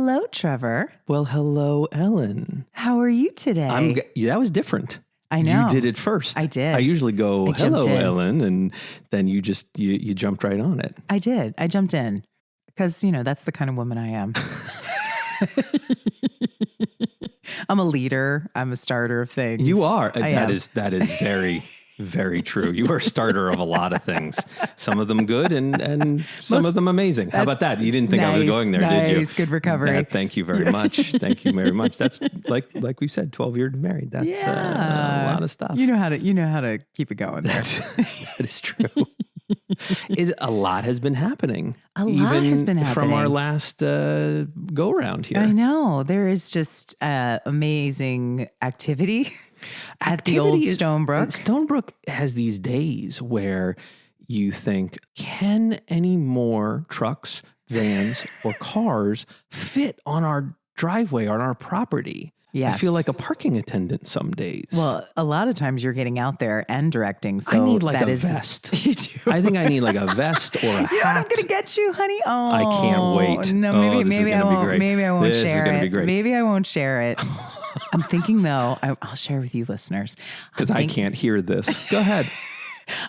hello, Trevor. Well, hello, Ellen. How are you today? That was different. I know. You did it first. I did. I usually go, hello, in. Ellen, and then you just, you jumped right on it. I did. I jumped in because, that's the kind of woman I am. I'm a leader. I'm a starter of things. You are. That is very, very true. You are a starter of a lot of things. Some of them good and some of them amazing. How about that? You didn't think I was going there, did you? Nice. Good recovery. Thank you very much. Thank you very much. That's like we said, 12 years married. That's a lot of stuff. You know how to keep it going there. That is true. A lot has been happening. From our last go around here. I know. There is just amazing activity at the old Stonebrook. Stonebrook has these days where you think, can any more trucks, vans, or cars fit on our driveway, on our property? Yes. I feel like a parking attendant some days. Well, a lot of times you're getting out there and directing. So I need like a vest. You do. I think I need like a vest or a hat. You know what I'm going to get you, honey? Oh, I can't wait. No, maybe I won't. Maybe I won't share it. Maybe I won't share it. I'm thinking though, I'll share with you listeners. Because I can't hear this. Go ahead.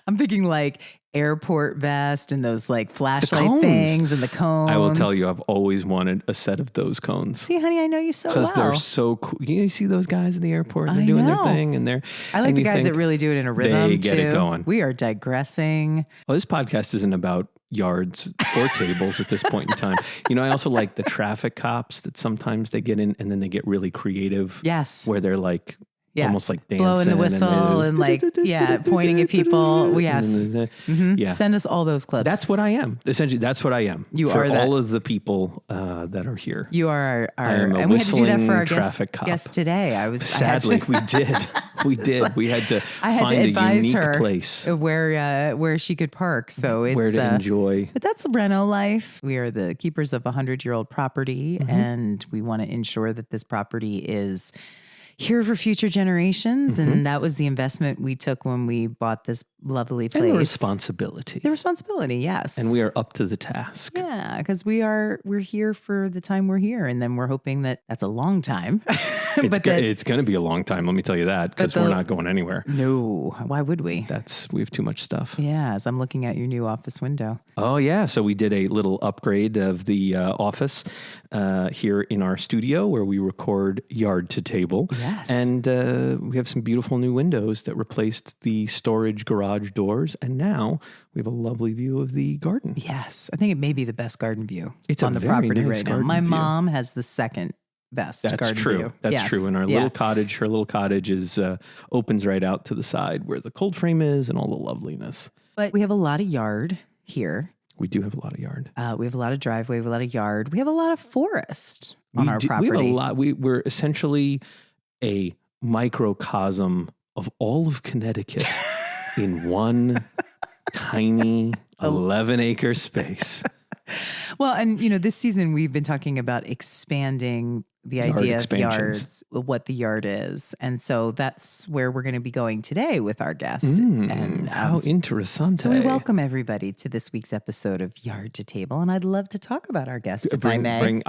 I'm thinking like airport vest and those like flashlight things and the cones. I will tell you, I've always wanted a set of those cones. See, honey, I know you so well. Because they're so cool. You see those guys in the airport, they're doing their thing. I like the guys that really do it in a rhythm. They get it going. We are digressing. Well, this podcast isn't about yards or tables at this point in time. I also like the traffic cops that sometimes they get in and then they get really creative. Yes. Where they're like, almost like dancing. Blowing the whistle and like, pointing at people. Yes. Send us all those clips. That's what I am. Essentially, that's what I am. You for are that. all of the people that are here. You are I am a and we had to do that for our guest today. Sadly, we did. We did. Like, we had to I had find to advise a unique her place where she could park. So it's where to enjoy. But that's Reno life. We are the keepers of a 100-year-old property, and we want to ensure that this property is here for future generations. And that was the investment we took when we bought this lovely place. And the responsibility. The responsibility, yes. And we are up to the task. Yeah, because we're here for the time we're here. And then we're hoping that that's a long time. It's going to be a long time, let me tell you that, because we're not going anywhere. No, why would we? We have too much stuff. Yeah, as I'm looking at your new office window. Oh, yeah. So we did a little upgrade of the office here in our studio where we record yard to table. Yes. And we have some beautiful new windows that replaced the storage garage doors. And now we have a lovely view of the garden. Yes. I think it may be the best garden view on the very property nice right now. My mom has the second best garden view. That's true. And our little cottage, her little cottage opens right out to the side where the cold frame is and all the loveliness. But we have a lot of yard here. We do have a lot of yard. We have a lot of driveway, we have a lot of yard. We have a lot of forest on our property. We have a lot. We're essentially a microcosm of all of Connecticut in one tiny 11-acre space. Well, and this season we've been talking about expanding the idea of yards, what the yard is. And so that's where we're going to be going today with our guest. And how interesting. So we welcome everybody to this week's episode of Yard to Table. And I'd love to talk about our guest, if I may.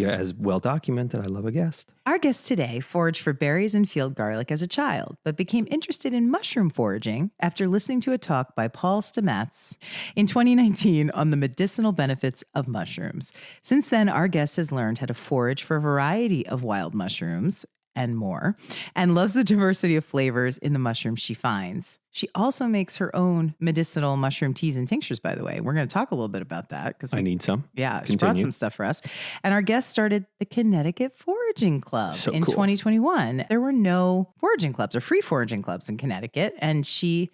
As well documented, I love a guest. Our guest today foraged for berries and field garlic as a child, but became interested in mushroom foraging after listening to a talk by Paul Stamets in 2019 on the medicinal benefits of mushrooms. Since then, our guest has learned how to forage for a variety of wild mushrooms and more, and loves the diversity of flavors in the mushrooms she finds. She also makes her own medicinal mushroom teas and tinctures, by the way. We're going to talk a little bit about that. I need some. Yeah, she brought some stuff for us. And our guest started the Connecticut Foraging Club in 2021. There were no foraging clubs or free foraging clubs in Connecticut, and she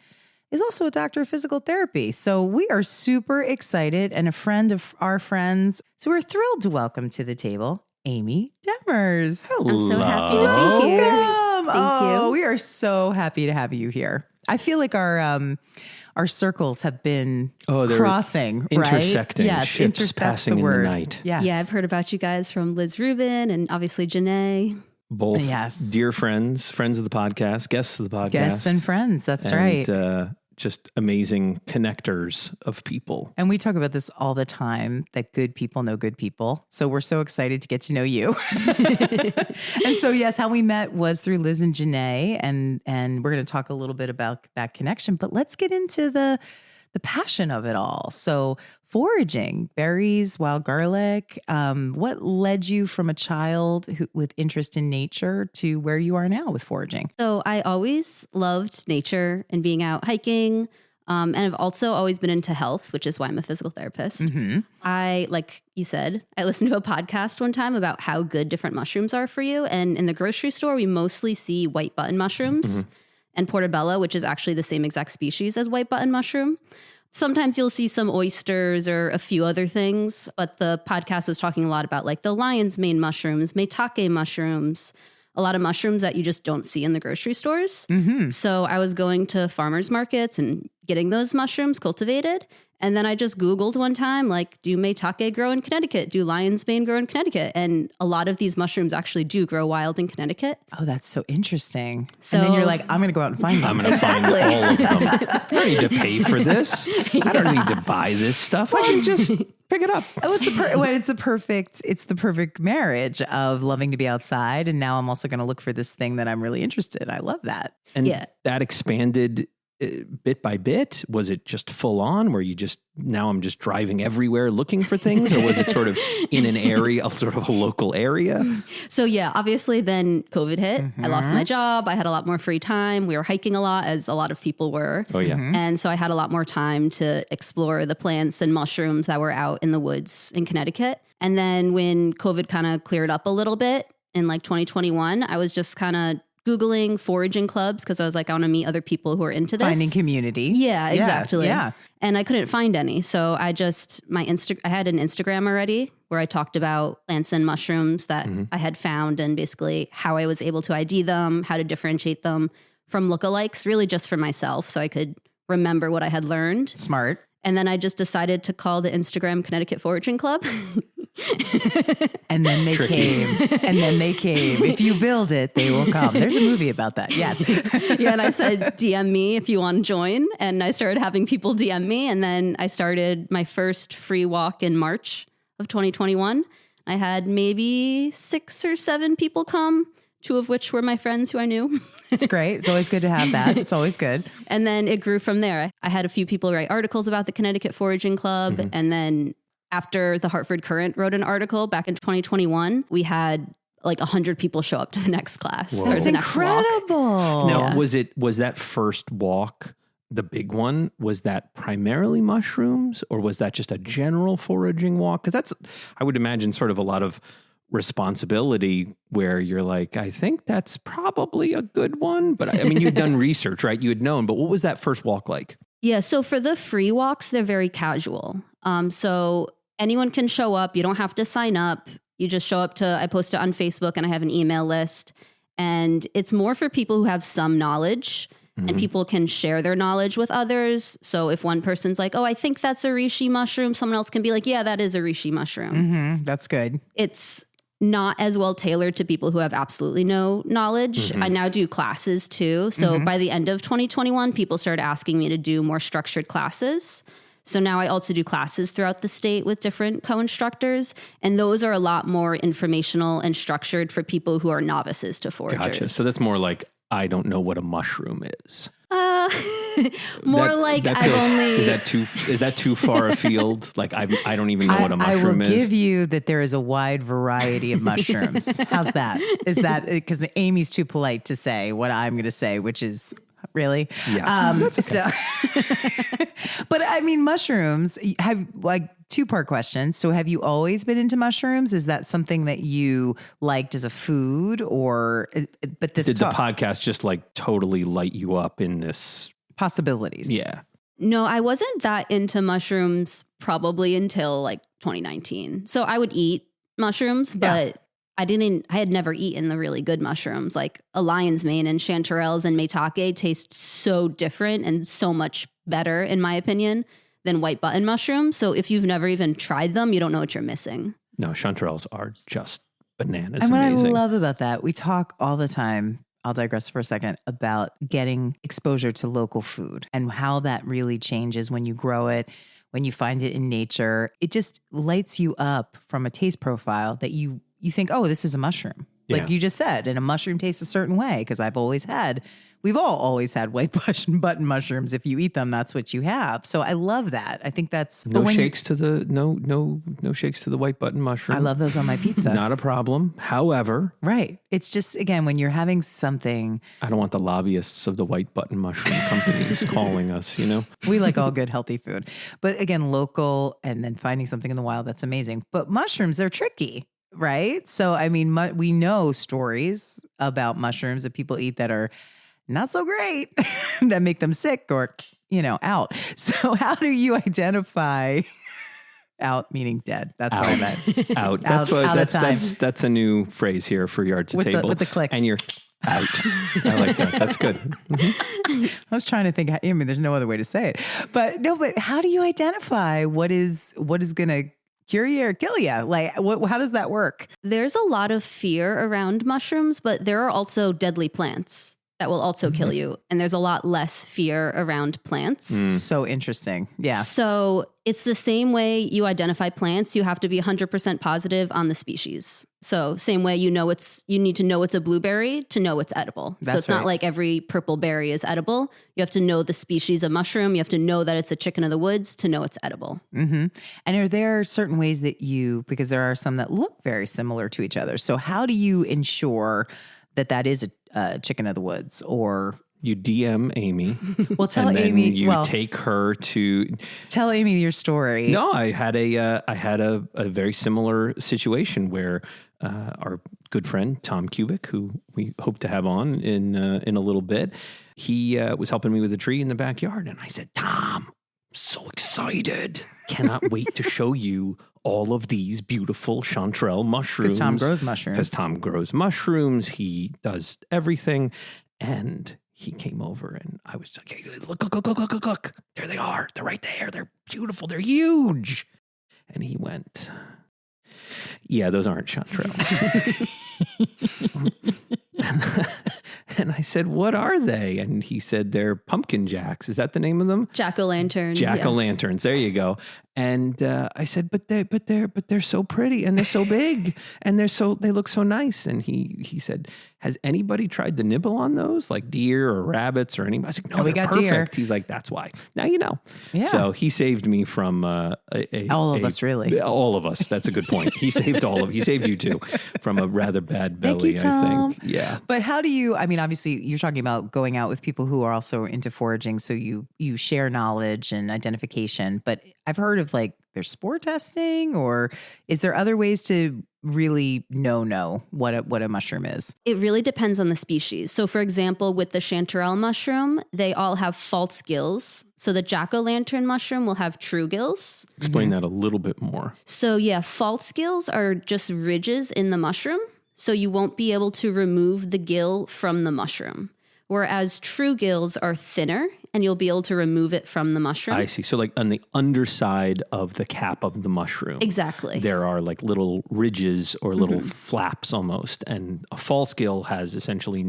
is also a doctor of physical therapy. So we are super excited and a friend of our friends. So we're thrilled to welcome to the table Amy Demers. Hello. I'm so happy to be here. Thank you. We are so happy to have you here. I feel like our circles have been crossing, intersecting, right? Yes, ships passing in the night. Yes. Yeah, I've heard about you guys from Liz Rubin and obviously Janae. Both dear friends of the podcast, guests of the podcast. Guests and friends, that's right. just amazing connectors of people. And we talk about this all the time, that good people know good people. So we're so excited to get to know you. And so, yes, how we met was through Liz and Janae, and we're going to talk a little bit about that connection. But let's get into the passion of it all. So foraging, berries, wild garlic. What led you from a child with interest in nature to where you are now with foraging? So I always loved nature and being out hiking. And I've also always been into health, which is why I'm a physical therapist. Mm-hmm. I, like you said, I listened to a podcast one time about how good different mushrooms are for you. And in the grocery store, we mostly see white button mushrooms and portobello, which is actually the same exact species as white button mushroom. Sometimes you'll see some oysters or a few other things, but the podcast was talking a lot about like the lion's mane mushrooms, maitake mushrooms, a lot of mushrooms that you just don't see in the grocery stores. Mm-hmm. So I was going to farmers markets and getting those mushrooms cultivated. And then I just Googled one time, like, do maitake grow in Connecticut? Do lion's mane grow in Connecticut? And a lot of these mushrooms actually do grow wild in Connecticut. Oh, that's so interesting. So- and then you're like, I'm going to go out and find them. I'm going to find all of them. I don't need to pay for this. I don't need to buy this stuff. I can just pick it up. Oh, it's the perfect marriage of loving to be outside. And now I'm also going to look for this thing that I'm really interested in. I love that. And Yeah. that expanded bit by bit. Was it just full on where now I'm just driving everywhere looking for things? Or was it sort of in an area, sort of a local area? So yeah, obviously then COVID hit. I lost my job. I had a lot more free time. We were hiking a lot, as a lot of people were. Oh yeah. And so I had a lot more time to explore the plants and mushrooms that were out in the woods in Connecticut. And then when COVID kind of cleared up a little bit in like 2021, I was just kind of Googling foraging clubs because I was like, I want to meet other people who are into this. Finding community. Yeah, exactly. Yeah. And I couldn't find any. So I just, I had an Instagram already where I talked about plants and mushrooms that I had found and basically how I was able to ID them, how to differentiate them from lookalikes, really just for myself so I could remember what I had learned. Smart. And then I just decided to call the Instagram Connecticut Foraging Club. And then they came. And then they came. If you build it, they will come. There's a movie about that. Yes. Yeah. And I said, DM me if you want to join. And I started having people DM me. And then I started my first free walk in March of 2021. I had maybe 6 or 7 people come, 2 of which were my friends who I knew. It's great. It's always good to have that. It's always good. And then it grew from there. I had a few people write articles about the Connecticut Foraging Club. And then after the Hartford Courant wrote an article back in 2021, we had like 100 people show up to the next class. Whoa. Or It's the next walk. incredible. Now, was that first walk, the big one, was that primarily mushrooms or was that just a general foraging walk? Because that's, I would imagine, sort of a lot of responsibility where you're like, I think that's probably a good one. But I mean, you'd done research, right? You had known, but what was that first walk like? Yeah. So for the free walks, they're very casual. So anyone can show up. You don't have to sign up. You just show up I post it on Facebook and I have an email list. And it's more for people who have some knowledge and people can share their knowledge with others. So if one person's like, oh, I think that's a reishi mushroom, someone else can be like, yeah, that is a reishi mushroom. That's good. It's not as well tailored to people who have absolutely no knowledge. I now do classes too. So by the end of 2021, people started asking me to do more structured classes. So now I also do classes throughout the state with different co-instructors. And those are a lot more informational and structured for people who are novices to foragers. Gotcha. So that's more like, I don't know what a mushroom is. More That- like that I've feels- only... is that too far afield? Like I don't even know what a I will mushroom is. give you that there is a wide variety of mushrooms. How's that? Is that because Amy's too polite to say what I'm going to say, which is really? Yeah. So, but I mean, mushrooms have like 2-part question. So have you always been into mushrooms? Is that something that you liked as a food but this Did the podcast just like totally light you up in this? possibilities? Yeah. No, I wasn't that into mushrooms probably until like 2019. So I would eat mushrooms, but I had never eaten the really good mushrooms. Like a lion's mane and chanterelles and maitake taste so different and so much better, in my opinion, than white button mushrooms. So if you've never even tried them, you don't know what you're missing. No, chanterelles are just bananas And what amazing. I love about that, we talk all the time I'll digress for a second, about getting exposure to local food and how that really changes when you grow it, when you find it in nature. It just lights you up from a taste profile that you think, oh, this is a mushroom. Like you just said, and a mushroom tastes a certain way, because we've all always had white button mushrooms. If you eat them, that's what you have. So I love that. I think that's no shakes to the white button mushroom. I love those on my pizza. Not a problem. However, right. It's just, again, when you're having something. I don't want the lobbyists of the white button mushroom companies calling us, We like all good, healthy food. But again, local, and then finding something in the wild, that's amazing. But mushrooms, they're tricky. Right. So, I mean, we know stories about mushrooms that people eat that are not so great, that make them sick or, out. So how do you identify out, meaning dead? That's what I meant. Out. That's a new phrase here for Yard to Table. With the click. And you're out. I like that. That's good. Mm-hmm. I was trying to think, there's no other way to say it. But how do you identify what is going to cure you or kill you? Like, how does that work? There's a lot of fear around mushrooms, but there are also deadly plants that will also kill you. And there's a lot less fear around plants. So interesting. Yeah. So it's the same way you identify plants. You have to be 100% positive on the species. So same way you need to know it's a blueberry to know it's edible. So it's not like every purple berry is edible. You have to know the species of mushroom. You have to know that it's a chicken of the woods to know it's edible. Mm-hmm. And are there certain ways that because there are some that look very similar to each other. So how do you ensure that is a chicken of the woods? Or you DM Amy. Well, tell and then Amy. You take her to tell Amy your story. No, I had a very similar situation where our good friend Tom Kubik, who we hope to have on in a little bit, he was helping me with a tree in the backyard, and I said, "Tom, I'm so excited! Cannot wait to show you all of these beautiful chanterelle mushrooms." Because Tom grows mushrooms. He does everything. And he came over and I was like, "Hey, look. There they are. They're right there. They're beautiful. They're huge." And he went, "Yeah, those aren't chanterelles." And I said, "What are they?" And he said, "They're pumpkin jacks." Is that the name of them? Jack-o'-lantern. Jack-o'-lanterns. There you go. And I said, but they're so pretty and they're so big and they look so nice. And he said, "Has anybody tried to nibble on those, like deer or rabbits or anything?" I was like, "No, we they're got perfect." deer. He's like, "That's why." Now you know. Yeah. So he saved me from all of us, really. All of us. That's a good point. He saved he saved you too from a rather bad belly. Thank you, Tom. I think. Yeah. But how do you? I mean, obviously, you're talking about going out with people who are also into foraging, so you share knowledge and identification. But I've heard of there's spore testing, or is there other ways to really know what a mushroom is? It really depends on the species. So for example, with the chanterelle mushroom, they all have false gills. So the jack-o'-lantern mushroom will have true gills. Explain that a little bit more. So yeah, false gills are just ridges in the mushroom. So you won't be able to remove the gill from the mushroom. Whereas true gills are thinner and you'll be able to remove it from the mushroom. I see. So like on the underside of the cap of the mushroom. Exactly. There are like little ridges or little flaps almost. And a false gill has essentially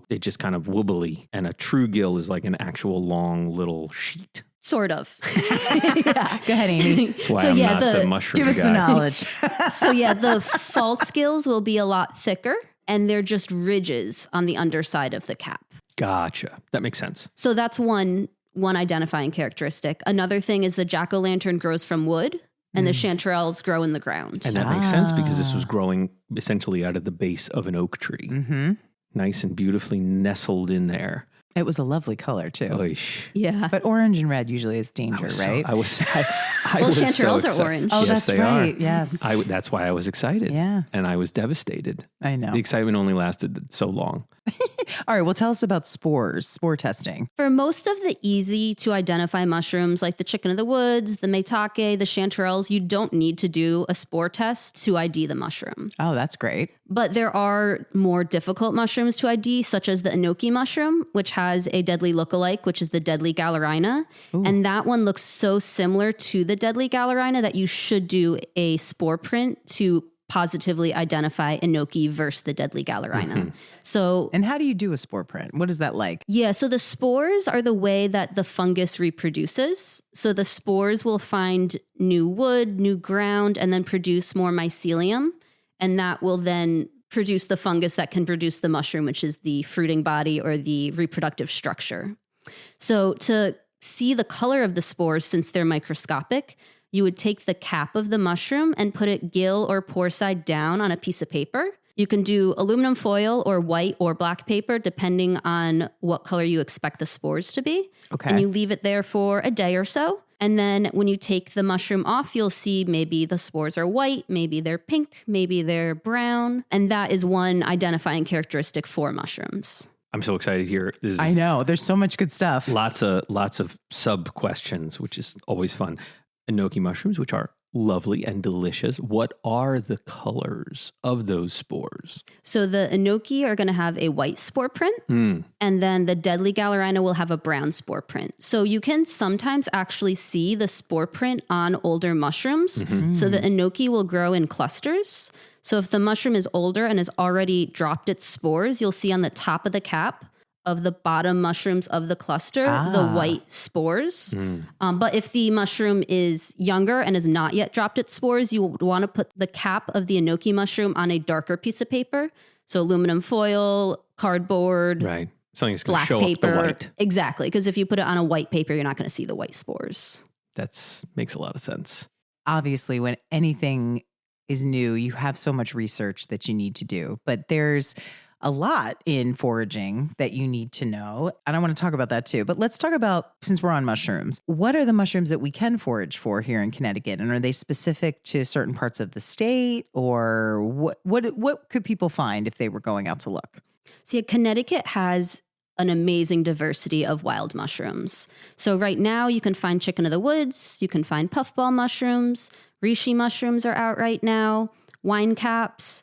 it's just kind of wobbly. And a true gill is like an actual long little sheet. Sort of. Yeah. Go ahead, Amy. That's why I'm not the mushroom guy. Give us the knowledge. So yeah, the false gills will be a lot thicker and they're just ridges on the underside of the cap. Gotcha. That makes sense. So that's one identifying characteristic. Another thing is the jack-o'-lantern grows from wood and the chanterelles grow in the ground. And that makes sense because this was growing essentially out of the base of an oak tree. Mm-hmm. Nice and beautifully nestled in there. It was a lovely color too. Oish. Yeah. But orange and red usually is danger, right? I was chanterelles are orange. Oh, yes, that's they right. Are. Yes. That's why I was excited. Yeah. And I was devastated. I know. The excitement only lasted so long. All right. Well, tell us about spore testing. For most of the easy to identify mushrooms like the chicken of the woods, the maitake, the chanterelles, you don't need to do a spore test to ID the mushroom. Oh, that's great. But there are more difficult mushrooms to ID, such as the enoki mushroom, which has a deadly lookalike, which is the deadly gallerina. Ooh. And that one looks so similar to the deadly gallerina that you should do a spore print to positively identify enoki versus the deadly Galerina. So, And how do you do a spore print? What is that like? yeah, so the spores are the way that the fungus reproduces. So the spores will find new wood, new ground, and then produce more mycelium. And that will then produce the fungus that can produce the mushroom, which is the fruiting body or the reproductive structure. So to see the color of the spores, since they're microscopic, you would take the cap of the mushroom and put it gill or pore side down on a piece of paper. You can do aluminum foil or white or black paper, depending on what color you expect the spores to be. Okay. And you leave it there for a day or so. And then when you take the mushroom off, you'll see maybe the spores are white, maybe they're pink, maybe they're brown. And that is one identifying characteristic for mushrooms. I'm so excited here. This I is know. There's so much good stuff. lots of sub questions, which is always fun. Enoki mushrooms, which are lovely and delicious. What are the colors of those spores? So the enoki are going to have a white spore print, and then the deadly Galerina will have a brown spore print. So you can sometimes actually see the spore print on older mushrooms. So the enoki will grow in clusters. So if the mushroom is older and has already dropped its spores, you'll see on the top of the cap of the bottom mushrooms of the cluster, the white spores. But if the mushroom is younger and has not yet dropped its spores, you would want to put the cap of the enoki mushroom on a darker piece of paper. So aluminum foil, cardboard, Right. Something that's going to black show paper. up the white. Exactly. Because if you put it on a white paper, you're not going to see the white spores. That makes a lot of sense. Obviously, when anything is new, you have so much research that you need to do, but there's a lot in foraging that you need to know. And I want to talk about that too. But let's talk about, since we're on mushrooms, what are the mushrooms that we can forage for here in Connecticut? And are they specific to certain parts of the state, or what could people find if they were going out to look? So yeah, Connecticut has an amazing diversity of wild mushrooms. So right now you can find chicken of the woods, you can find puffball mushrooms, reishi mushrooms are out right now, wine caps,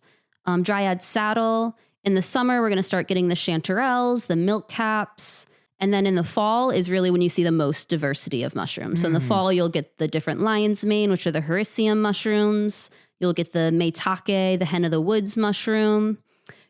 dryad saddle. In the summer, we're going to start getting the chanterelles, the milk caps. And then in the fall is really when you see the most diversity of mushrooms. So in the fall, you'll get the different lion's mane, which are the hericium mushrooms. You'll get the maitake, the hen of the woods mushroom.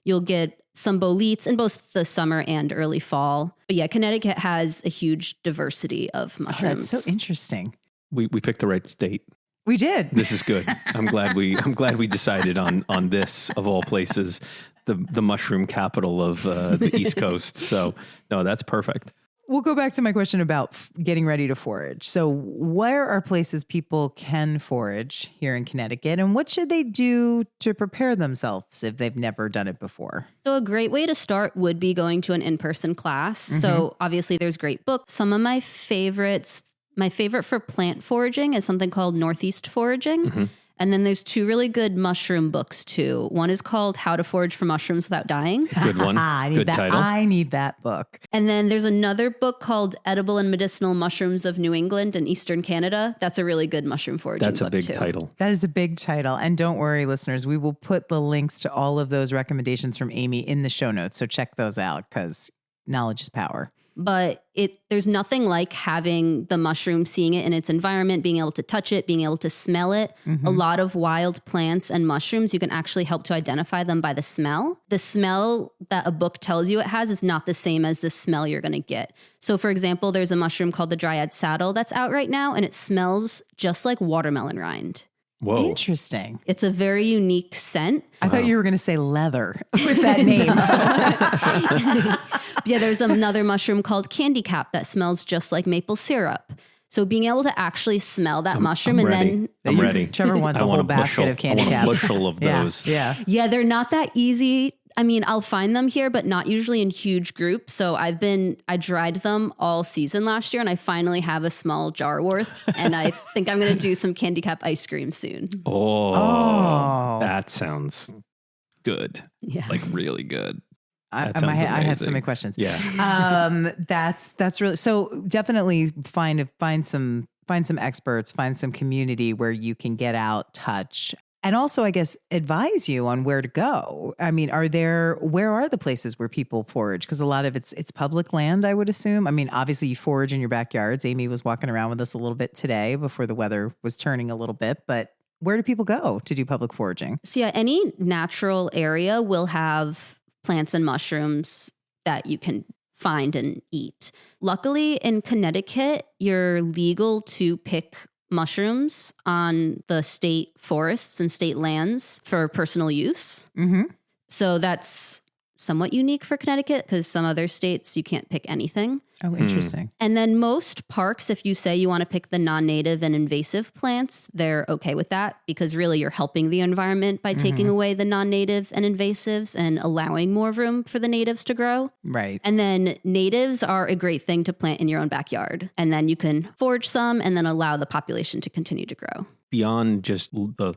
You'll get some boletes in both the summer and early fall. But yeah, Connecticut has a huge diversity of mushrooms. That's so interesting. We picked the right state. We did. This is good. I'm glad we decided on this of all places, the mushroom capital of the East Coast. So no, that's perfect. We'll go back to my question about getting ready to forage. So where are places people can forage here in Connecticut, and what should they do to prepare themselves if they've never done it before? So a great way to start would be going to an in-person class. So obviously there's great books. Some of my favorites, my favorite for plant foraging is something called Northeast Foraging. And then there's two really good mushroom books too. One is called How to Forage for Mushrooms Without Dying. Good one. I need Good that. title. I need that book. And then there's another book called Edible and Medicinal Mushrooms of New England and Eastern Canada. That's a really good mushroom foraging That's book a big too. title. That is a big title. And don't worry, listeners, we will put the links to all of those recommendations from Amy in the show notes. So check those out because knowledge is power. But there's nothing like having the mushroom, seeing it in its environment, being able to touch it, being able to smell it. A lot of wild plants and mushrooms, you can actually help to identify them by the smell. The smell that a book tells you it has is not the same as the smell you're going to get. So for example, there's a mushroom called the dryad saddle that's out right now, and it smells just like watermelon rind. Whoa. Interesting. It's a very unique scent. I thought you were going to say leather with that name. Yeah, there's another mushroom called candy cap that smells just like maple syrup. So being able to actually smell that mushroom I'm and ready. then I'm ready. Trevor wants I a want whole basket bushel. of candy I want cap. a bushel of those. Yeah. yeah, they're not that easy. I mean, I'll find them here, but not usually in huge groups. So I dried them all season last year, and I finally have a small jar worth. And I think I'm going to do some candy cap ice cream soon. Oh, that sounds good. Yeah. Like really good. I That sounds have so amazing. many questions. Yeah. That's really, so definitely find some experts, find some community where you can get out, touch, and also, I guess, advise you on where to go. I mean, where are the places where people forage? Because a lot of it's public land, I would assume. I mean, obviously you forage in your backyards. Amy was walking around with us a little bit today before the weather was turning a little bit, but where do people go to do public foraging? So yeah, any natural area will have plants and mushrooms that you can find and eat. Luckily, in Connecticut, you're legal to pick mushrooms on the state forests and state lands for personal use. Mm-hmm. So that's somewhat unique for Connecticut because some other states you can't pick anything. Oh, interesting. And then most parks, if you say you want to pick the non-native and invasive plants, they're okay with that because really you're helping the environment by taking away the non-native and invasives and allowing more room for the natives to grow. Right. And then natives are a great thing to plant in your own backyard. And then you can forage some and then allow the population to continue to grow. Beyond just the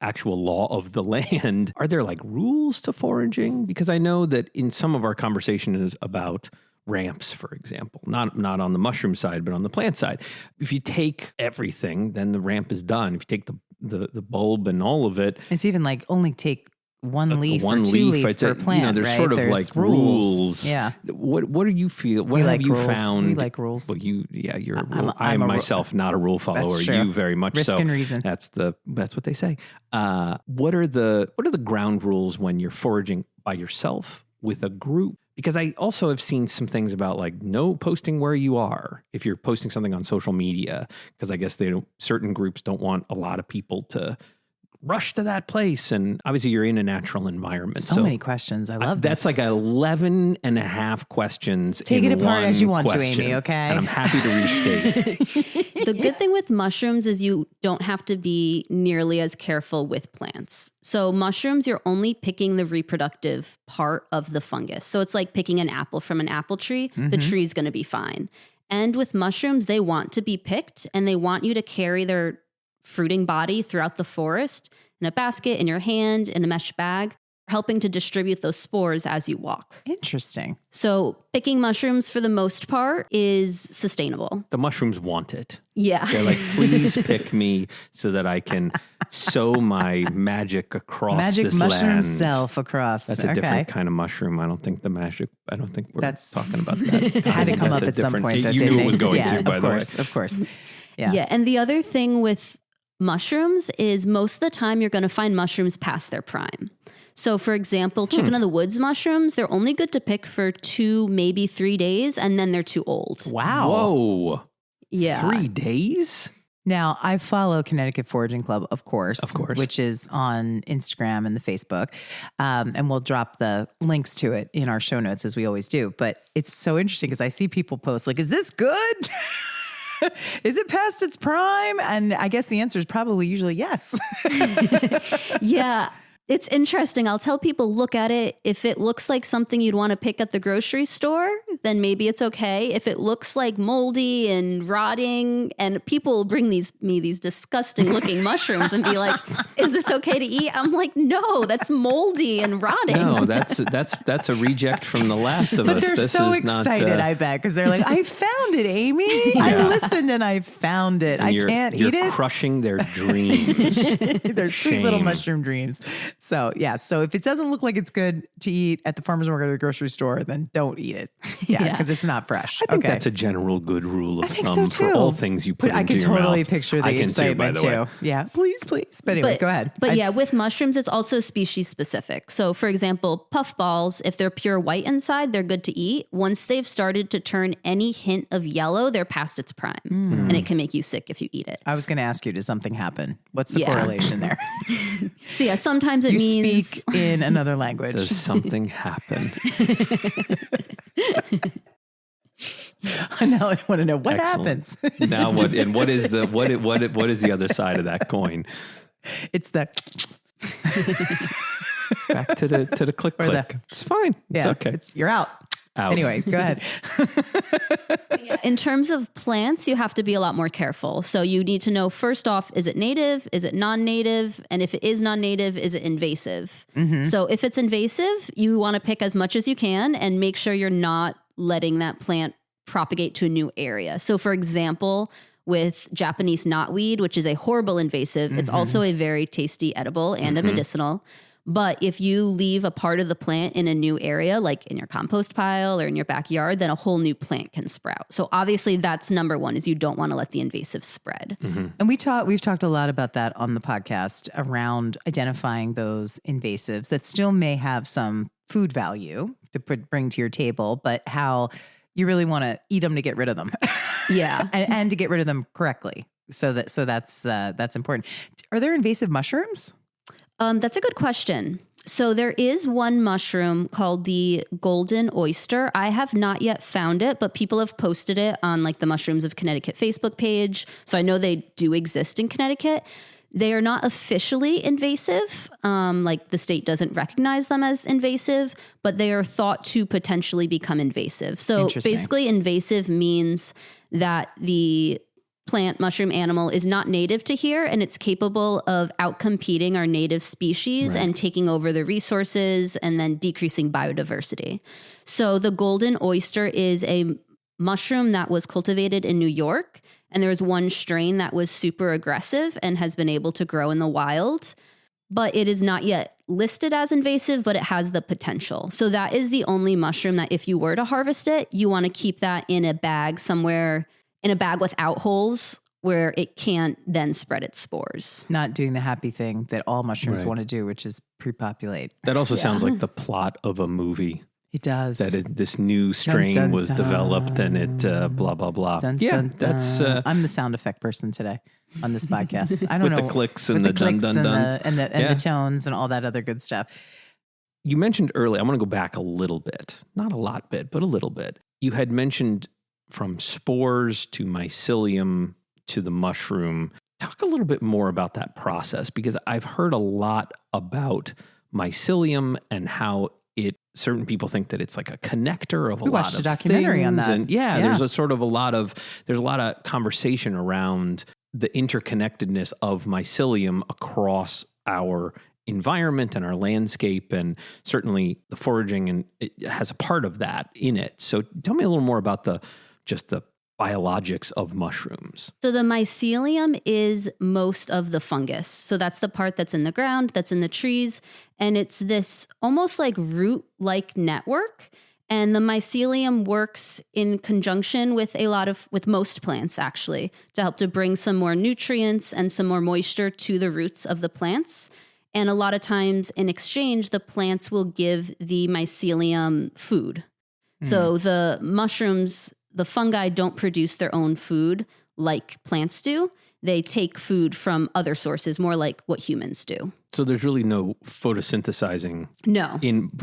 actual law of the land, are there like rules to foraging? Because I know that in some of our conversations about ramps, for example, not on the mushroom side, but on the plant side, if you take everything, then the ramp is done. If you take the bulb and all of it, it's even like only take one leaf or two leaf per plant. You know, there's right? sort of there's like rules. Yeah. What do you feel? What we have like you rules. found? We like rules. Well, you're a rule. I'm I'm myself not a rule follower. That's true. You very much Risk so. and reason. That's what they say. What are the ground rules when you're foraging by yourself with a group? Because I also have seen some things about like no posting where you are if you're posting something on social media, because I guess certain groups don't want a lot of people to rush to that place. And obviously you're in a natural environment. So many questions. I love that's this. like 11 and a half questions. Take it apart as you want question. to, Amy, okay? And I'm happy to restate. The good thing with mushrooms is you don't have to be nearly as careful with plants. So mushrooms, you're only picking the reproductive part of the fungus. So it's like picking an apple from an apple tree. The tree's going to be fine. And with mushrooms, they want to be picked and they want you to carry their fruiting body throughout the forest in a basket, in your hand, in a mesh bag, helping to distribute those spores as you walk. Interesting. So picking mushrooms for the most part is sustainable. The mushrooms want it. Yeah. They're like, please pick me so that I can sow my magic across this mushroom land. self across. That's a different kind of mushroom. I don't think we're talking about that. It had to come up at some point. Though, You didn't knew it was going yeah, to, by the way. Of course. Yeah. Yeah. And the other thing with mushrooms is most of the time you're going to find mushrooms past their prime. So for example, chicken of the woods mushrooms, they're only good to pick for 2, maybe 3 days, and then they're too old. Wow. Whoa. Yeah. 3 days? Now, I follow Connecticut Foraging Club, of course, which is on Instagram and the Facebook. And we'll drop the links to it in our show notes as we always do. But it's so interesting because I see people post like, is this good? Is it past its prime? And I guess the answer is probably usually yes. Yeah. It's interesting. I'll tell people, look at it. If it looks like something you'd want to pick at the grocery store, then maybe it's okay. If it looks like moldy and rotting, and people will bring me these disgusting looking mushrooms and be like, is this okay to eat? I'm like, no, that's moldy and rotting. No, that's a reject from The Last of But Us. they're This so is not, excited, I bet, because they're like, I found it, Amy. I listened and I found it. I can't eat You're it. crushing their dreams. Their sweet little Shame. mushroom dreams. So, yeah. So if it doesn't look like it's good to eat at the farmer's market or the grocery store, then don't eat it. Yeah, because it's not fresh. I think that's a general good rule of I think thumb so too. for all things you put I into can your totally mouth. picture the I can excitement too, by the way. Yeah, please. But anyway, go ahead. But yeah, with mushrooms, it's also species specific. So for example, puffballs, if they're pure white inside, they're good to eat. Once they've started to turn any hint of yellow, they're past its prime. And it can make you sick if you eat it. I was going to ask you, does something happen? What's the correlation there? So yeah, sometimes it You means... speak in another language. Does something happen? Now I want to know what Excellent. happens. Now what? And what is the other side of that coin? It's the Back to the click. It's fine. It's okay. You're out. Anyway, go ahead. In terms of plants, you have to be a lot more careful. So you need to know, first off, is it native? Is it non-native? And if it is non-native, is it invasive? So if it's invasive, you want to pick as much as you can and make sure you're not letting that plant propagate to a new area. So for example, with Japanese knotweed, which is a horrible invasive, it's also a very tasty edible and a medicinal. But if you leave a part of the plant in a new area, like in your compost pile or in your backyard, then a whole new plant can sprout. So obviously that's number one, is you don't want to let the invasive spread. And we've talked a lot about that on the podcast around identifying those invasives that still may have some food value to bring to your table, but how you really want to eat them to get rid of them. Yeah. and to get rid of them correctly. So that's important. Are there invasive mushrooms? That's a good question. So there is one mushroom called the golden oyster. I have not yet found it, but people have posted it on like the Mushrooms of Connecticut Facebook page. So I know they do exist in Connecticut. They are not officially invasive. Like the state doesn't recognize them as invasive, but they are thought to potentially become invasive. So basically invasive means that the plant, mushroom, animal is not native to here, and it's capable of outcompeting our native species and taking over the resources and then decreasing biodiversity. So the golden oyster is a mushroom that was cultivated in New York, and there was one strain that was super aggressive and has been able to grow in the wild, but it is not yet listed as invasive, but it has the potential. So that is the only mushroom that if you were to harvest it, you want to keep that in a bag somewhere, in a bag without holes where it can't then spread its spores. Not doing the happy thing that all mushrooms want to do, which is pre-populate. That also sounds like the plot of a movie. It does. That this new strain was developed and it blah, blah, blah. That's... I'm the sound effect person today on this podcast. I don't know. With the clicks and the dun-dun-duns. And the tones and all that other good stuff. You mentioned earlier, I want to go back a little bit. Not a lot bit, but a little bit. You had mentioned from spores to mycelium to the mushroom. Talk a little bit more about that process, because I've heard a lot about mycelium and how certain people think that it's like a connector of a lot of things. We watched a documentary on that. And there's a lot of conversation around the interconnectedness of mycelium across our environment and our landscape, and certainly the foraging, and it has a part of that in it. So tell me a little more about the biologics of mushrooms. So the mycelium is most of the fungus. So that's the part that's in the ground, that's in the trees. And it's this almost like root-like network. And the mycelium works in conjunction with most plants, actually, to help to bring some more nutrients and some more moisture to the roots of the plants. And a lot of times in exchange, the plants will give the mycelium food. So the mushrooms, the fungi don't produce their own food like plants do. They take food from other sources, more like what humans do. So there's really no photosynthesizing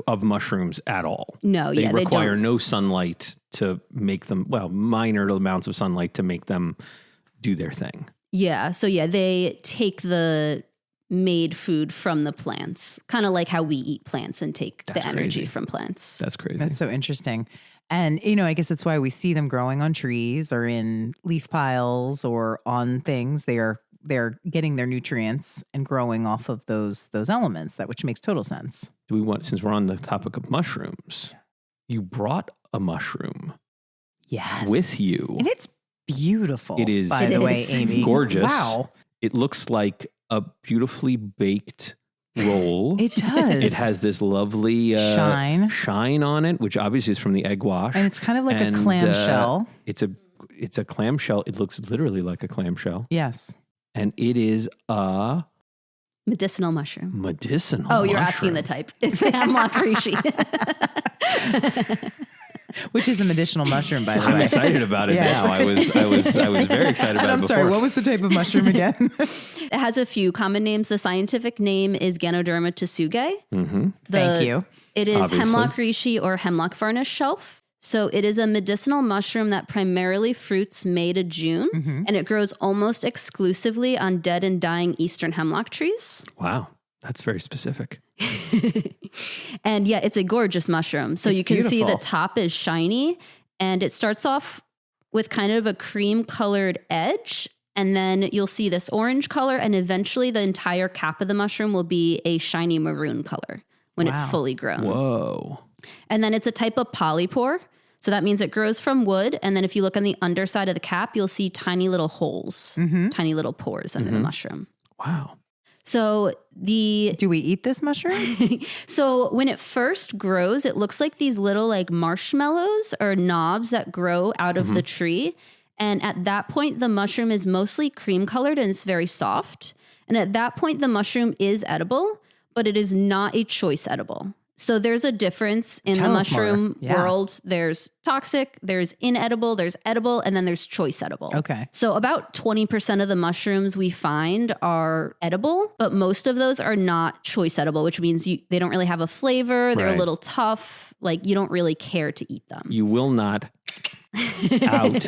of mushrooms at all. No, they require no sunlight to make them, minor amounts of sunlight to make them do their thing. Yeah. So they take the made food from the plants, kind of like how we eat plants and take the energy from plants. That's crazy. That's so interesting. And, I guess that's why we see them growing on trees or in leaf piles or on things. They're getting their nutrients and growing off of those elements, which makes total sense. Since we're on the topic of mushrooms, you brought a mushroom with you. And it's beautiful. It is, by the way, Amy. Gorgeous. Wow. It looks like a beautifully baked roll. It does. It has this lovely shine on it, which obviously is from the egg wash. And it's kind of like a clamshell. It's a clamshell. It looks literally like a clamshell. Yes. And it is a medicinal mushroom. You're asking the type. It's hemlock reishi. Which is a medicinal mushroom, by the way. I'm excited about it now. I was very excited about it before. I'm sorry, what was the type of mushroom again? It has a few common names. The scientific name is Ganoderma tsuge. Mm-hmm. Thank you. It is hemlock reishi or hemlock varnish shelf. So it is a medicinal mushroom that primarily fruits May to June, and it grows almost exclusively on dead and dying eastern hemlock trees. Wow. That's very specific. And it's a gorgeous mushroom. So you can see the top is shiny, and it starts off with kind of a cream colored edge. And then you'll see this orange color, and eventually the entire cap of the mushroom will be a shiny maroon color when it's fully grown. Whoa. And then it's a type of polypore. So that means it grows from wood. And then if you look on the underside of the cap, you'll see tiny little holes, tiny little pores under the mushroom. Wow. So Do we eat this mushroom? so when it first grows, it looks like these little like marshmallows or knobs that grow out of the tree. And at that point, the mushroom is mostly cream colored and it's very soft. And at that point, the mushroom is edible, but it is not a choice edible. So there's a difference in Tell the us more. mushroom Yeah. world. There's toxic, there's inedible, there's edible, and then there's choice edible. Okay. So about 20% of the mushrooms we find are edible, but most of those are not choice edible, which means they don't really have a flavor. They're Right. a little tough. Like you don't really care to eat them. You will not out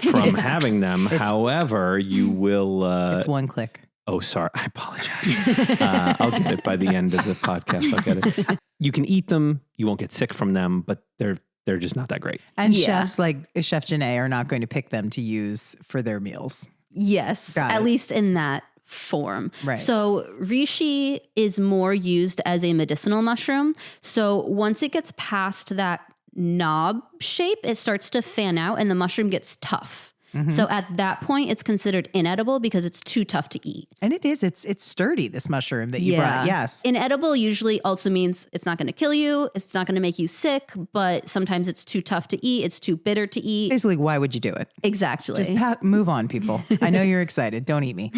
from having them. However, you will. It's one click. Oh, sorry. I apologize. I'll get it by the end of the podcast. I'll get it. You can eat them. You won't get sick from them, but they're just not that great. And Yeah. chefs like Chef Janae are not going to pick them to use for their meals. Yes, Got at it. least in that form. Right. So reishi is more used as a medicinal mushroom. So once it gets past that knob shape, it starts to fan out and the mushroom gets tough. So at that point, it's considered inedible because it's too tough to eat. And it's sturdy, this mushroom that you brought. Yes. Inedible usually also means it's not going to kill you. It's not going to make you sick, but sometimes it's too tough to eat. It's too bitter to eat. Basically, why would you do it? Exactly. Just move on, people. I know you're excited. Don't eat me.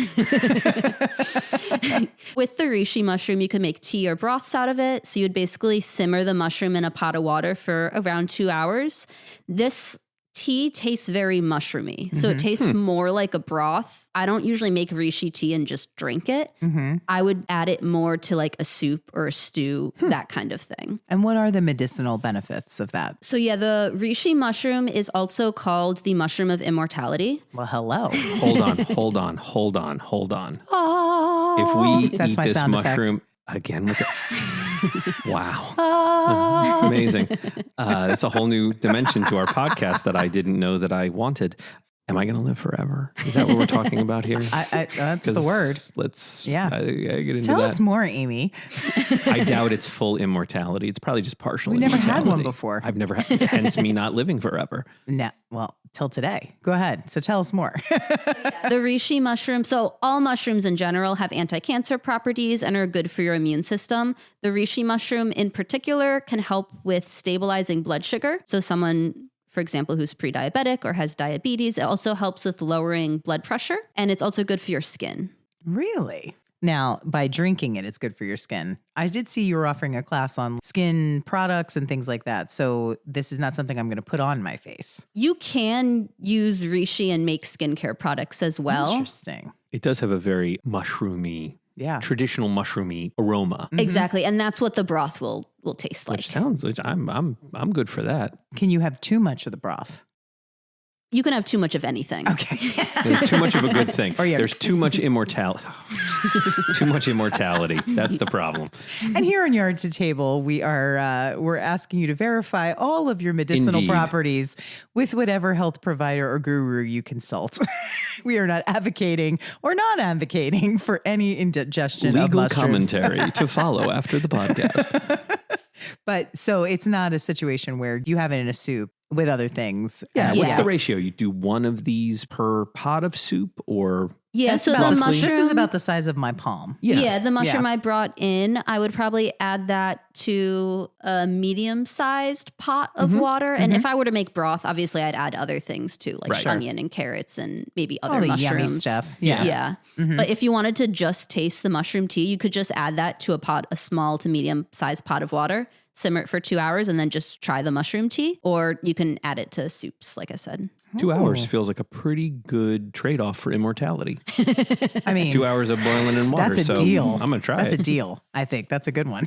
With the reishi mushroom, you can make tea or broths out of it. So you'd basically simmer the mushroom in a pot of water for around 2 hours. This tea tastes very mushroomy. So it tastes more like a broth. I don't usually make reishi tea and just drink it. I would add it more to like a soup or a stew, that kind of thing. And what are the medicinal benefits of that? So yeah, the reishi mushroom is also called the mushroom of immortality. Well, hello. Hold on. Oh, If we that's eat my this sound mushroom again with it. Wow. Oh. Amazing. It's a whole new dimension to our podcast that I didn't know that I wanted. Am I going to live forever? Is that what we're talking about here? That's the word. Let's Yeah. I get into Tell that. us more, Amy. I doubt it's full immortality. It's probably just partial. We never had one immortality. before. I've never had, hence me not living forever. No, well, till today. Go ahead. So tell us more. The reishi mushroom, so all mushrooms in general have anti-cancer properties and are good for your immune system. The reishi mushroom in particular can help with stabilizing blood sugar. So someone, for example, who's pre-diabetic or has diabetes, it also helps with lowering blood pressure. And it's also good for your skin. Really? Now, by drinking it, it's good for your skin. I did see you were offering a class on skin products and things like that. So this is not something I'm going to put on my face. You can use reishi and make skincare products as well. Interesting. It does have a very mushroomy, Yeah. traditional mushroomy aroma. Exactly. And that's what the broth will taste like. Which I'm good for that. Can you have too much of the broth? You can have too much of anything. Okay. There's too much of a good thing. Or yeah. There's too much immortality. Too much immortality. That's the problem. And here on Yard to Table, we're asking you to verify all of your medicinal Indeed. properties with whatever health provider or guru you consult. We are not advocating or not advocating for any ingestion of Legal mushrooms. commentary to follow after the podcast. But so it's not a situation where you have it in a soup with other things. Yeah. What's Yeah. the ratio? You do one of these per pot of soup or? Yeah. That's So the about- mushroom. This is about the size of my palm. Yeah, the mushroom I brought in, I would probably add that to a medium-sized pot of water. And if I were to make broth, obviously I'd add other things too, like Right. onion and carrots and maybe All other the mushrooms. yummy stuff. Yeah. Yeah. But if you wanted to just taste the mushroom tea, you could just add that to a small to medium-sized pot of water, simmer it for 2 hours, and then just try the mushroom tea. Or you can add it to soups, like I said. 2 hours feels like a pretty good trade-off for immortality. I mean, 2 hours of boiling in water. that's a so deal. I'm going to try That's it. a deal. I think that's a good one.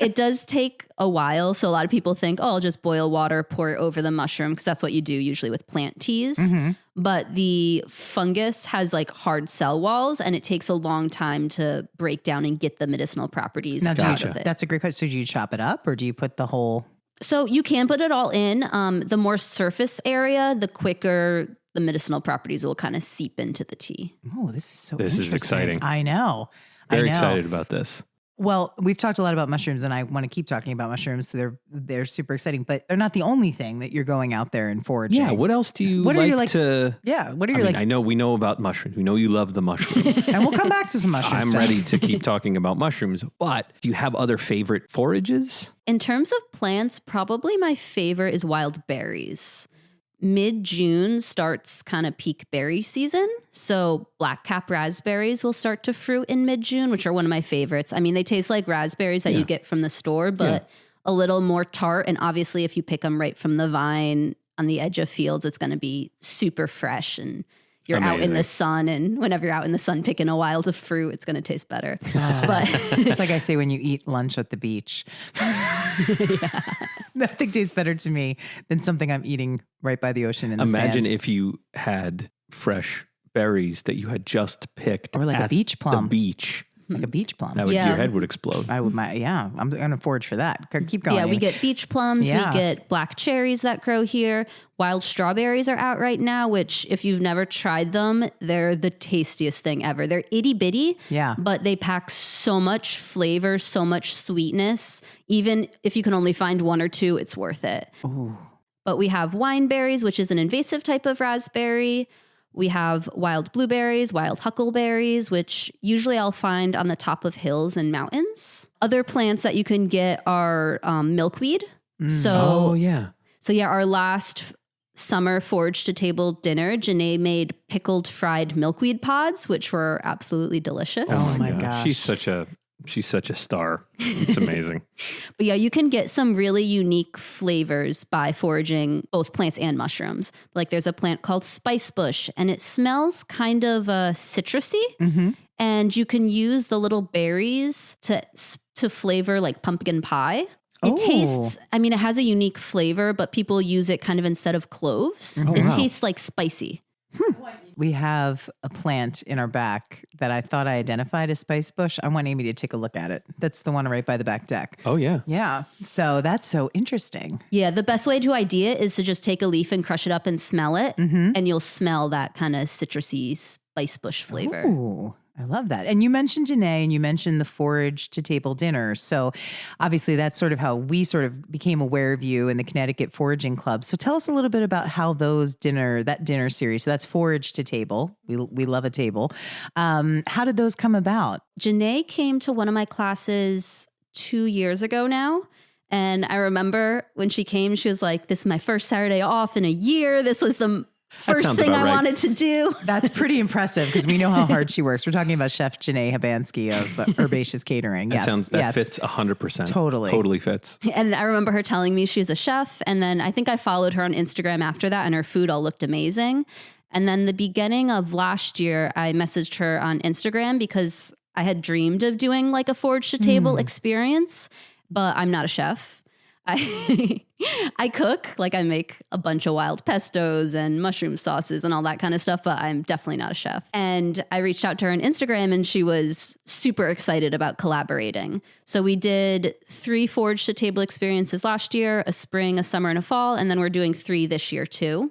It does take a while. So a lot of people think, oh, I'll just boil water, pour it over the mushroom, because that's what you do usually with plant teas. But the fungus has like hard cell walls, and it takes a long time to break down and get the medicinal properties Now, out of it. that's a great question. So do you chop it up or do you put the whole? So you can put it all in. The more surface area, the quicker the medicinal properties will kind of seep into the tea. Oh, this is so This is interesting. exciting. I know. Very I know. excited about this. Well, we've talked a lot about mushrooms, and I want to keep talking about mushrooms. So they're super exciting, but they're not the only thing that you're going out there and foraging. Yeah. What else do you What are like to? Yeah. What are I your mean, I know we know about mushrooms. We know you love the mushroom. and we'll come back to some mushroom I'm stuff. ready to keep talking about mushrooms, but do you have other favorite forages? In terms of plants, probably my favorite is wild berries. Mid-June starts kind of peak berry season. So blackcap raspberries will start to fruit in mid-June, which are one of my favorites. I mean, they taste like raspberries that you get from the store, but a little more tart. And obviously, if you pick them right from the vine on the edge of fields, it's going to be super fresh. And you're out in the sun. And whenever you're out in the sun picking a wild fruit, it's going to taste better. But It's like I say when you eat lunch at the beach. Nothing tastes better to me than something I'm eating right by the ocean in the Imagine sand. if you had fresh berries that you had just picked, Or like a at beach plum. The beach. Like a beach plum. That would, Yeah. your head would explode. I'm going to forage for that. Keep going. yeah, we get beach plums, Yeah. we get black cherries that grow here. Wild strawberries are out right now, which if you've never tried them, they're the tastiest thing ever. They're itty bitty, Yeah. but they pack so much flavor, so much sweetness. Even if you can only find one or two, it's worth it. Ooh. But we have wine berries, which is an invasive type of raspberry. We have wild blueberries, wild huckleberries, which usually I'll find on the top of hills and mountains. Other plants that you can get are milkweed. Oh, yeah. So yeah, our last summer forage to table dinner, Janae made pickled fried milkweed pods, which were absolutely delicious. Oh my gosh. She's such a star. It's amazing. But yeah, you can get some really unique flavors by foraging both plants and mushrooms. Like there's a plant called spice bush, and it smells kind of citrusy. Mm-hmm. And you can use the little berries to flavor like pumpkin pie. It tastes, I mean, it has a unique flavor, but people use it kind of instead of cloves. Oh, It wow. tastes like spicy. We have a plant in our back that I thought I identified as spice bush. I want Amy to take a look at it. That's the one right by the back deck. Oh, yeah. Yeah. So that's so interesting. Yeah, the best way to ID it is to just take a leaf and crush it up and smell it, and you'll smell that kind of citrusy spice bush flavor. Ooh, I love that. And you mentioned Janae and you mentioned the forage to table dinner. So obviously that's sort of how we sort of became aware of you in the Connecticut Foraging Club. So tell us a little bit about how that dinner series, so that's forage to table. We love a table. How did those come about? Janae came to one of my classes 2 years ago now. And I remember when she came, she was like, this is my first Saturday off in a year. This was the first sounds thing about I right. wanted to do. That's pretty impressive because we know how hard she works. We're talking about Chef Janae Habansky of Herbaceous Catering. That fits 100%. Totally fits. And I remember her telling me she's a chef. And then I think I followed her on Instagram after that, and her food all looked amazing. And then the beginning of last year, I messaged her on Instagram because I had dreamed of doing like a forage to table experience, but I'm not a chef. I cook, like I make a bunch of wild pestos and mushroom sauces and all that kind of stuff, but I'm definitely not a chef. And I reached out to her on Instagram and she was super excited about collaborating. So we did 3 forage to table experiences last year, a spring, a summer, and a fall. And then we're doing 3 this year too.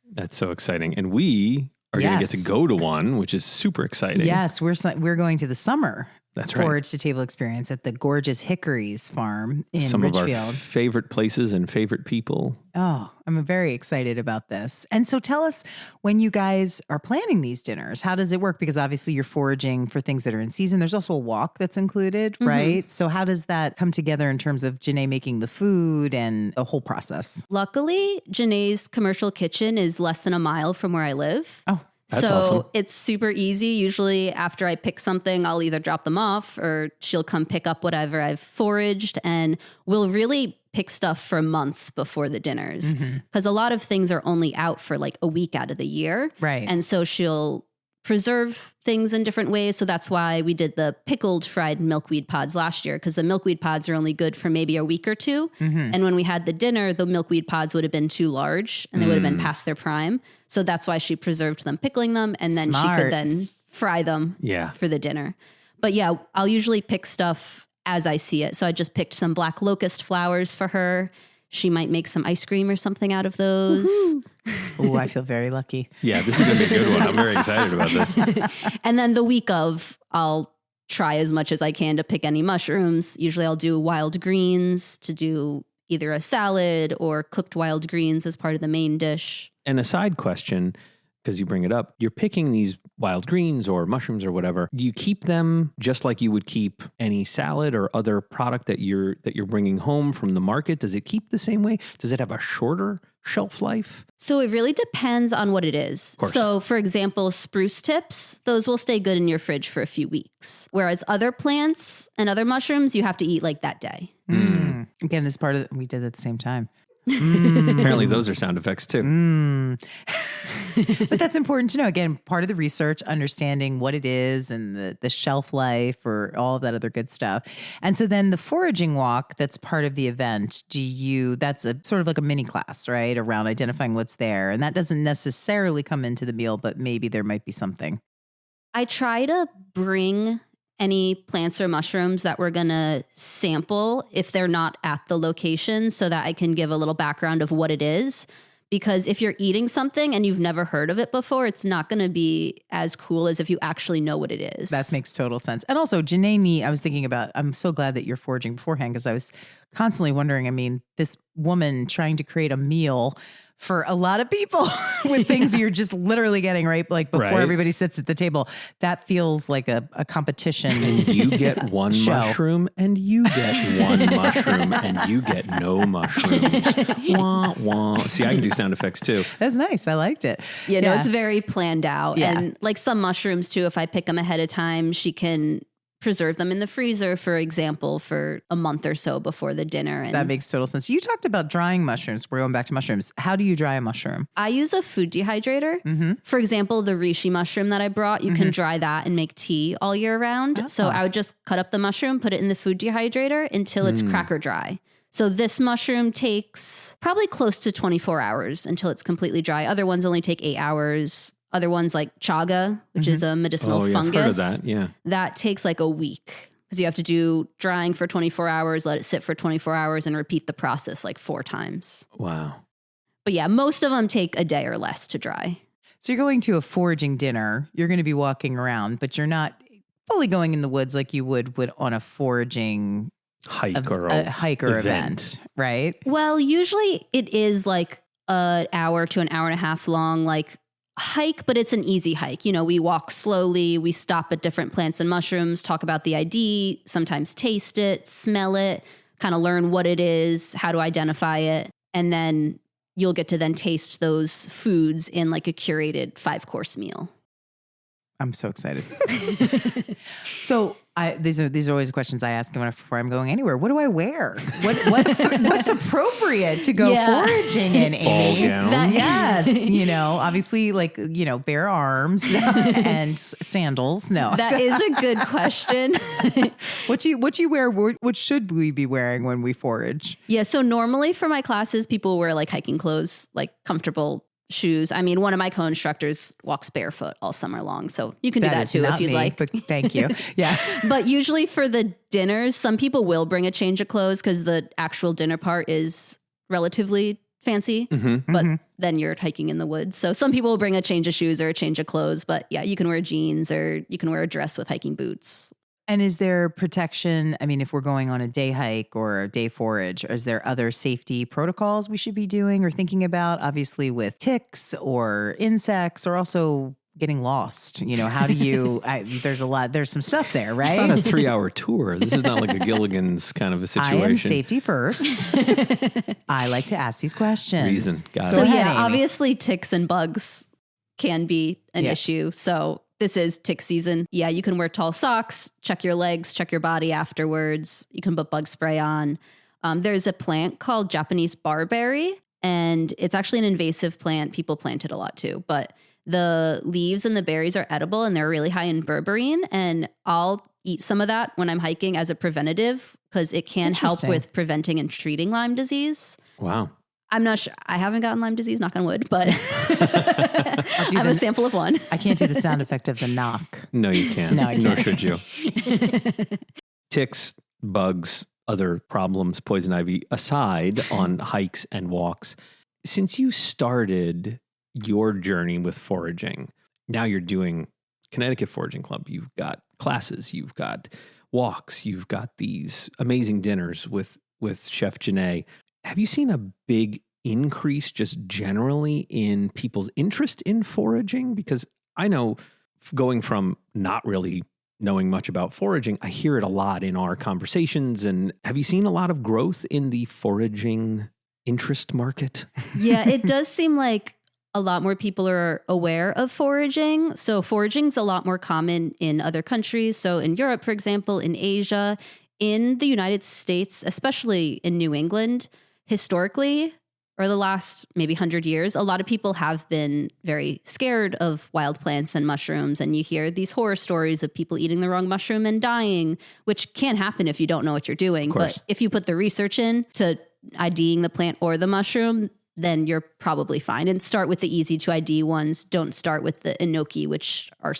That's so exciting. And we are going to get to go to one, which is super exciting. Yes, we're going to the summer. That's right. Forage to table experience at the gorgeous Hickories Farm in Some Ridgefield. of our favorite places and favorite people. Oh, I'm very excited about this. And so tell us when you guys are planning these dinners, how does it work? Because obviously you're foraging for things that are in season. There's also a walk that's included, right? So how does that come together in terms of Janae making the food and the whole process? Luckily, Janae's commercial kitchen is less than a mile from where I live. Oh, That's so awesome. it's super easy. Usually after I pick something, I'll either drop them off or she'll come pick up whatever I've foraged, and we'll really pick stuff for months before the dinners because a lot of things are only out for like a week out of the year. right. And so she'll preserve things in different ways. So that's why we did the pickled fried milkweed pods last year, because the milkweed pods are only good for maybe a week or two. And when we had the dinner, the milkweed pods would have been too large and they would have been past their prime. So that's why she preserved them, pickling them, and then she Smart. could then fry them Yeah. for the dinner. But yeah, I'll usually pick stuff as I see it. So I just picked some black locust flowers for her. She might make some ice cream or something out of those. Oh, I feel very lucky. Yeah, this is going to be a good one. I'm very excited about this. And then the week of, I'll try as much as I can to pick any mushrooms. Usually I'll do wild greens to do either a salad or cooked wild greens as part of the main dish. And a side question, because you bring it up, you're picking these wild greens or mushrooms or whatever. Do you keep them just like you would keep any salad or other product that you're bringing home from the market? Does it keep the same way? Does it have a shorter shelf life? So it really depends on what it is. So for example, spruce tips, those will stay good in your fridge for a few weeks. Whereas other plants and other mushrooms, you have to eat like that day. Again, this part of we did at the same time. Apparently those are sound effects too. But that's important to know. Again, part of the research, understanding what it is and the shelf life or all of that other good stuff. And so then the foraging walk, that's part of the event. That's a sort of like a mini class, right? Around identifying what's there. And that doesn't necessarily come into the meal, but maybe there might be something. I try to bring any plants or mushrooms that we're going to sample if they're not at the location so that I can give a little background of what it is. Because if you're eating something and you've never heard of it before, it's not going to be as cool as if you actually know what it is. That makes total sense. And also, Janae, I was thinking about, I'm so glad that you're foraging beforehand because I was constantly wondering, I mean, this woman trying to create a meal for a lot of people with things you're just literally getting right like before everybody sits at the table. That feels like a competition. And you get one mushroom and you get one mushroom and you get no mushrooms. Wah, wah. See, I can do sound effects too. That's nice. I liked it. Yeah, no, it's very planned out. Yeah. And like some mushrooms too, if I pick them ahead of time, she can preserve them in the freezer, for example, for a month or so before the dinner. And that makes total sense. You talked about drying mushrooms. We're going back to mushrooms. How do you dry a mushroom? I use a food dehydrator. Mm-hmm. For example, the reishi mushroom that I brought, you can dry that and make tea all year round. Oh. So I would just cut up the mushroom, put it in the food dehydrator until it's cracker dry. So this mushroom takes probably close to 24 hours until it's completely dry. Other ones only take 8 hours. Other ones like chaga, which is a medicinal fungus. I've heard of that. Yeah. That takes like a week because you have to do drying for 24 hours, let it sit for 24 hours and repeat the process like 4 times. Wow. But yeah, most of them take a day or less to dry. So you're going to a foraging dinner. You're going to be walking around, but you're not fully going in the woods like you would on a foraging hike or event, right? Well, usually it is like an hour to an hour and a half long, like hike, but it's an easy hike. You know, we walk slowly, we stop at different plants and mushrooms, talk about the ID, sometimes taste it, smell it, kind of learn what it is, how to identify it. And then you'll get to then taste those foods in like a curated 5-course meal. I'm so excited. So these are always questions I ask before I'm going anywhere. What do I wear? What's appropriate to go foraging in, Amy? Ball gown. Yes, obviously like bare arms and sandals. No, that is a good question. What you wear? What should we be wearing when we forage? Yeah, so normally for my classes, people wear like hiking clothes, like comfortable shoes. I mean, one of my co-instructors walks barefoot all summer long, so you can do that too if you'd like. But thank you. Yeah. But usually for the dinners, some people will bring a change of clothes because the actual dinner part is relatively fancy, but then you're hiking in the woods. So some people will bring a change of shoes or a change of clothes, but yeah, you can wear jeans or you can wear a dress with hiking boots. And is there protection? I mean, if we're going on a day hike or a day forage, is there other safety protocols we should be doing or thinking about? Obviously with ticks or insects or also getting lost. How do you, there's some stuff there, right? It's not a 3-hour tour. This is not like a Gilligan's kind of a situation. I am safety first. I like to ask these questions. Reason. Got it. So ahead, Amy. Obviously ticks and bugs can be an issue. So this is tick season. Yeah, you can wear tall socks, check your legs, check your body afterwards. You can put bug spray on. There's a plant called Japanese barberry, and it's actually an invasive plant. People plant it a lot too, but the leaves and the berries are edible and they're really high in berberine. And I'll eat some of that when I'm hiking as a preventative because it can help with preventing and treating Lyme disease. Wow. I'm not sure. I haven't gotten Lyme disease, knock on wood, but I have a sample of one. I can't do the sound effect of the knock. No, you can't. No, I can't. Nor should you. Ticks, bugs, other problems, poison ivy aside on hikes and walks. Since you started your journey with foraging, now you're doing Connecticut Foraging Club. You've got classes, you've got walks, you've got these amazing dinners with Chef Janae. Have you seen a big increase just generally in people's interest in foraging? Because I know going from not really knowing much about foraging, I hear it a lot in our conversations. And have you seen a lot of growth in the foraging interest market? Yeah, it does seem like a lot more people are aware of foraging. So foraging's a lot more common in other countries. So in Europe, for example, in Asia, in the United States, especially in New England, historically, or the last maybe 100 years, a lot of people have been very scared of wild plants and mushrooms. And you hear these horror stories of people eating the wrong mushroom and dying, which can happen if you don't know what you're doing. But if you put the research in to IDing the plant or the mushroom, then you're probably fine. And start with the easy to ID ones. Don't start with the enoki, which are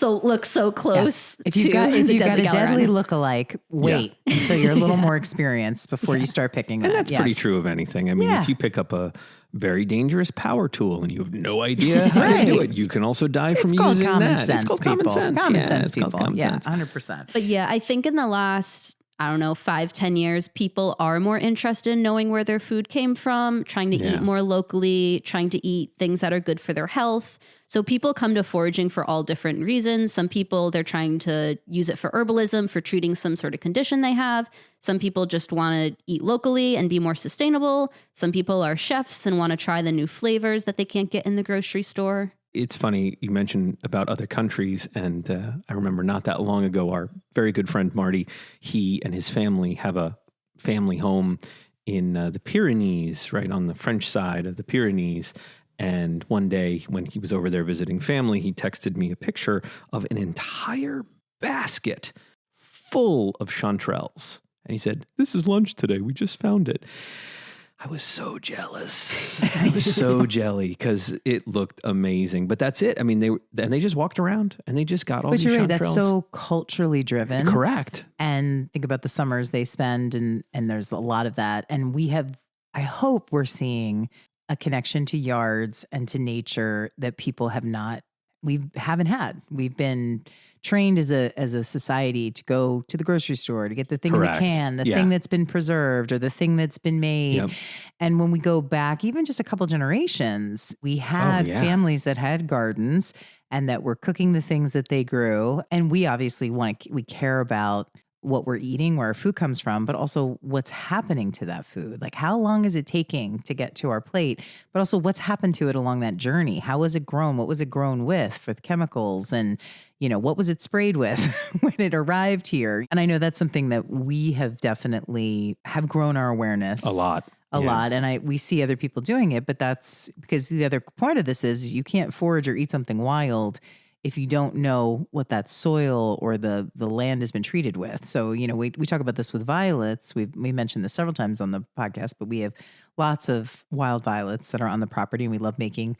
look so close. If you've got a deadly lookalike, wait until you're a little more experienced before you start picking that. And that's pretty true of anything. I mean, if you pick up a very dangerous power tool and you have no idea how to do it, you can also die from using that. It's called common sense. Common sense, people. Yeah, 100%. But yeah, I think in the last, 5-10 years, people are more interested in knowing where their food came from, trying to eat more locally, trying to eat things that are good for their health. So people come to foraging for all different reasons. Some people, they're trying to use it for herbalism, for treating some sort of condition they have. Some people just want to eat locally and be more sustainable. Some people are chefs and want to try the new flavors that they can't get in the grocery store. It's funny you mentioned about other countries, and I remember not that long ago, our very good friend Marty, he and his family have a family home in the Pyrenees, right on the French side of the Pyrenees. And one day when he was over there visiting family, he texted me a picture of an entire basket full of chanterelles. And he said, "This is lunch today. We just found it." I was so jealous. I was so jelly because it looked amazing. But that's it. I mean, they just walked around and they just got all these chanterelles. But you're right, that's so culturally driven. Correct. And think about the summers they spend, and there's a lot of that. And I hope we're seeing a connection to yards and to nature that people haven't had. We've been trained as a society to go to the grocery store to get the thing in the can, the thing that's been preserved or the thing that's been made. Yep. And when we go back, even just a couple generations, we had families that had gardens and that were cooking the things that they grew. And we obviously we care about what we're eating, where our food comes from, but also what's happening to that food. Like, how long is it taking to get to our plate, but also what's happened to it along that journey? How was it grown? What was it grown with chemicals? And, what was it sprayed with when it arrived here? And I know that's something that we have definitely have grown our awareness a lot. And we see other people doing it, but that's because the other part of this is you can't forage or eat something wild if you don't know what that soil or the land has been treated with. So, we talk about this with violets. We mentioned this several times on the podcast, but we have lots of wild violets that are on the property, and we love making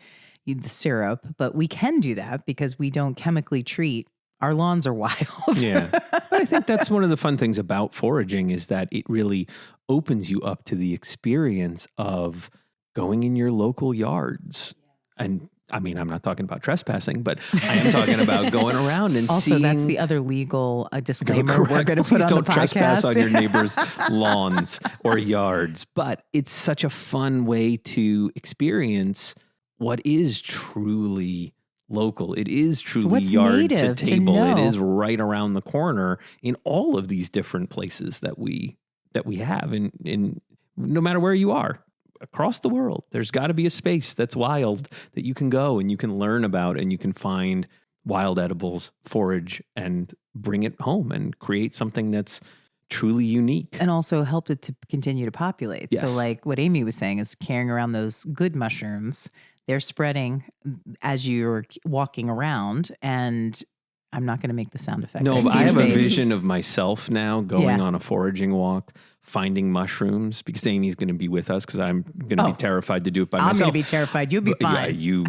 the syrup. But we can do that because we don't chemically treat. Our lawns are wild. Yeah. But I think that's one of the fun things about foraging is that it really opens you up to the experience of going in your local yards. And I mean, I'm not talking about trespassing, but I am talking about going around and also, seeing. Also, that's the other legal disclaimer we're going to put on the podcast. Don't trespass on your neighbor's lawns or yards. But it's such a fun way to experience what is truly local. It is truly what's yard to table. It is right around the corner in all of these different places that we have in no matter where you are. Across the world, there's got to be a space that's wild that you can go and you can learn about and you can find wild edibles, forage, and bring it home and create something that's truly unique. And also help it to continue to populate. Yes. So like what Amy was saying is carrying around those good mushrooms. They're spreading as you're walking around, and I'm not going to make the sound effect. No, but I have a vision of myself now going on a foraging walk, finding mushrooms, because Amy's going to be with us because I'm going to be terrified to do it by myself. I'm going to be terrified. You'll be fine.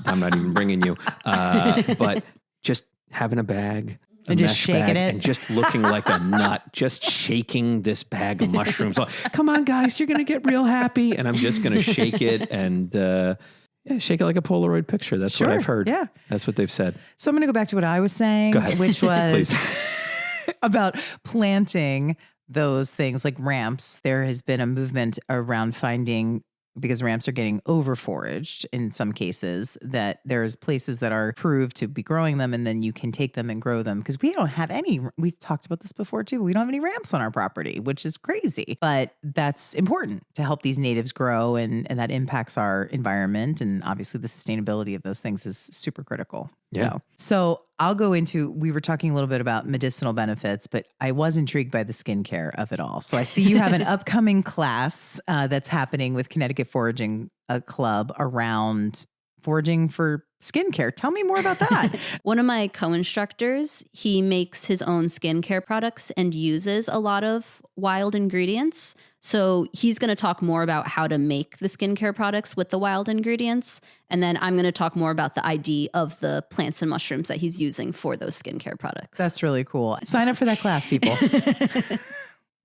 I'm not even bringing you. But just having a bag. And just shaking it. And just looking like a nut, just shaking this bag of mushrooms. Come on, guys, you're going to get real happy. And I'm just going to shake it. And Yeah, shake it like a Polaroid picture. That's Sure, what I've heard. yeah. That's what they've said. So I'm going to go back to what I was saying, Go ahead. which was Please. about planting those things like ramps. There has been a movement around finding, because ramps are getting over foraged in some cases, that there's places that are approved to be growing them, and then you can take them and grow them. Because we don't have any, we've talked about this before too, we don't have any ramps on our property, which is crazy. But that's important to help these natives grow, and that impacts our environment. And obviously the sustainability of those things is super critical. Yeah. So I'll go into, we were talking a little bit about medicinal benefits, but I was intrigued by the skincare of it all. So I see you have an upcoming class that's happening with Connecticut Foraging Club around foraging for skincare. Tell me more about that. One of my co-instructors, he makes his own skincare products and uses a lot of wild ingredients. So he's going to talk more about how to make the skincare products with the wild ingredients. And then I'm going to talk more about the ID of the plants and mushrooms that he's using for those skincare products. That's really cool. Sign up for that class, people.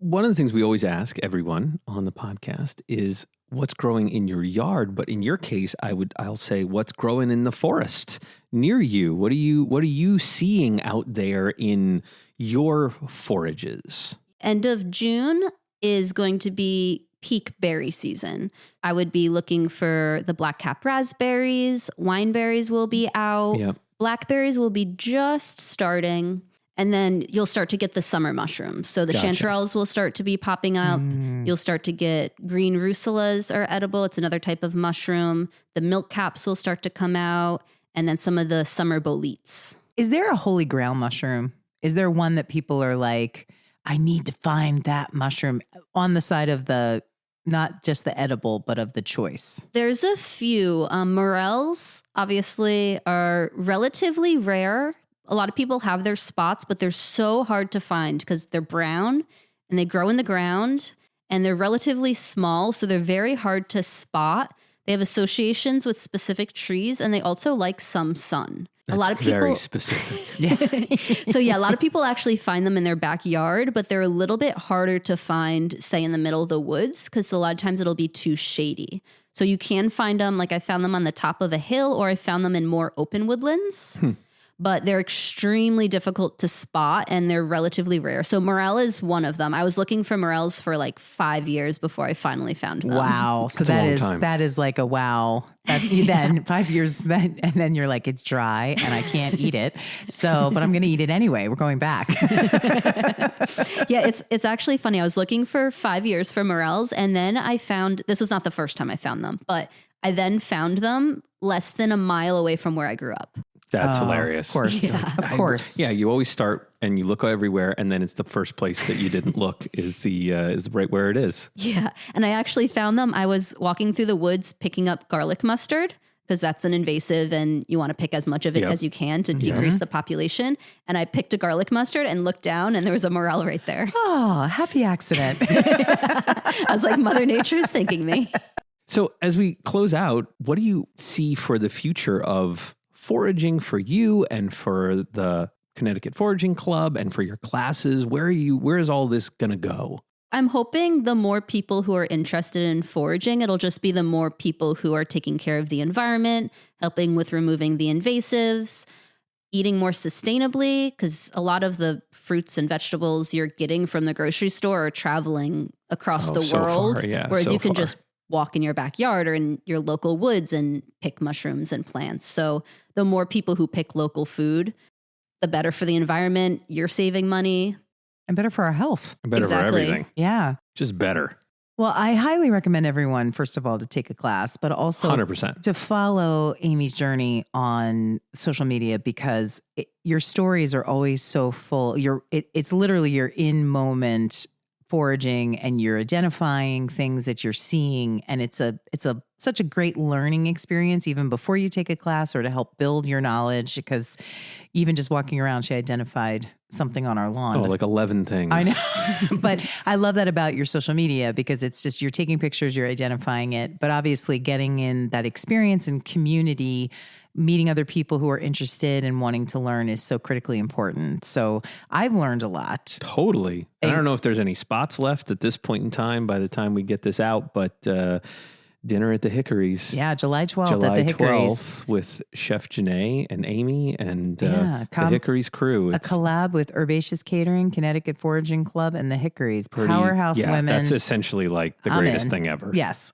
One of the things we always ask everyone on the podcast is what's growing in your yard, but in your case, I'll say what's growing in the forest near you. What are you seeing out there in your forages? End of June is going to be peak berry season. I would be looking for the black-cap raspberries, wineberries will be out, Yep. blackberries will be just starting. And then you'll start to get the summer mushrooms. So the Gotcha. chanterelles will start to be popping up. You'll start to get green russulas are edible. It's another type of mushroom. The milk caps will start to come out. And then some of the summer boletes. Is there a holy grail mushroom? Is there one that people are like, I need to find that mushroom on the side of the, not just the edible, but of the choice? There's a few. Morels, obviously, are relatively rare. A lot of people have their spots, but they're so hard to find because they're brown and they grow in the ground and they're relatively small. So they're very hard to spot. They have associations with specific trees and they also like some sun. That's a lot of people, very specific. So yeah, a lot of people actually find them in their backyard, but they're a little bit harder to find, say, in the middle of the woods, because a lot of times it'll be too shady. So you can find them, like I found them on the top of a hill, or I found them in more open woodlands. But they're extremely difficult to spot and they're relatively rare. So morel is one of them. I was looking for morels for like 5 years before I finally found them. Wow. So that is like a wow. Then 5 years, and then you're like, it's dry and I can't eat it. So, but I'm going to eat it anyway. We're going back. Yeah, it's actually funny. I was looking for 5 years for morels, and then I found, this was not the first time I found them, but I then found them less than a mile away from where I grew up. That's hilarious. Of course. Yeah. Of course. Yeah, you always start and you look everywhere, and then it's the first place that you didn't look is right where it is. Yeah. And I actually found them. I was walking through the woods picking up garlic mustard because that's an invasive and you want to pick as much of it as you can to decrease the population. And I picked a garlic mustard and looked down and there was a morel right there. Oh, happy accident. I was like, Mother Nature is thanking me. So as we close out, what do you see for the future of foraging for you and for the Connecticut Foraging Club and for your classes? Where is all this going to go? I'm hoping the more people who are interested in foraging, it'll just be the more people who are taking care of the environment, helping with removing the invasives, eating more sustainably, because a lot of the fruits and vegetables you're getting from the grocery store are traveling across the world, whereas you can just walk in your backyard or in your local woods and pick mushrooms and plants. So the more people who pick local food, the better for the environment. You're saving money. And better for our health. Better for everything. Yeah. Just better. Well, I highly recommend everyone, first of all, to take a class, but also 100%. to follow Amy's journey on social media, because your stories are always so full. It's literally you're in moment foraging and you're identifying things that you're seeing, and it's such a great learning experience even before you take a class or to help build your knowledge, because even just walking around, she identified something on our lawn. Oh, like 11 things. I know. But I love that about your social media, because it's just you're taking pictures, you're identifying it, but obviously getting in that experience and community, meeting other people who are interested and wanting to learn is so critically important. So I've learned a lot. Totally. I don't know if there's any spots left at this point in time by the time we get this out, but dinner at the Hickories. Yeah, July 12th July at the Hickories. 12th with Chef Janae and Amy and Yeah, the Hickories crew. A collab with Herbaceous Catering, Connecticut Foraging Club, and the Hickories. Powerhouse women. That's essentially like the greatest thing ever. Yes.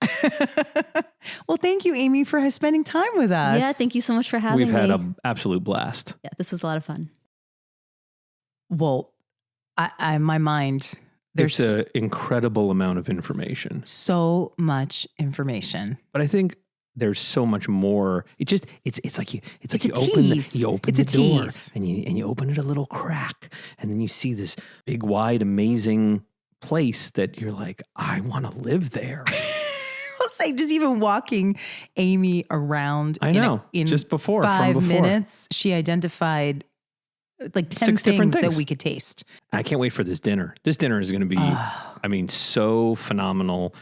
Well, thank you, Amy, for spending time with us. Yeah, thank you so much for having me. We've had an absolute blast. Yeah, this was a lot of fun. Well, my mind, There's an incredible amount of information. So much information. But I think there's so much more. It's like you open the door and you open it a little crack, and then you see this big, wide, amazing place that you're like, I want to live there. I'll say, just even walking Amy around. I know. In just before 5 minutes, she identified like 10 6 different things that things we could taste. I can't wait for this dinner. This dinner is going to be, so phenomenal.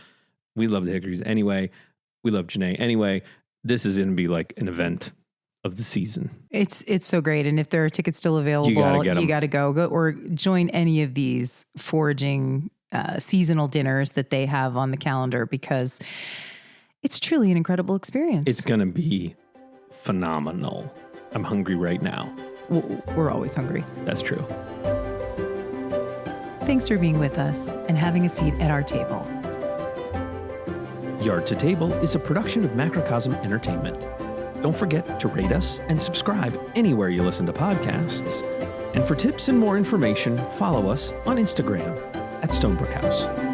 We love the Hickories anyway. We love Janae anyway. This is going to be like an event of the season. It's so great. And if there are tickets still available, you got to go or join any of these foraging seasonal dinners that they have on the calendar, because it's truly an incredible experience. It's going to be phenomenal. I'm hungry right now. We're always hungry. That's true. Thanks for being with us and having a seat at our table. Yard to Table is a production of Macrocosm Entertainment. Don't forget to rate us and subscribe anywhere you listen to podcasts. And for tips and more information, follow us on Instagram @Stonebrook House.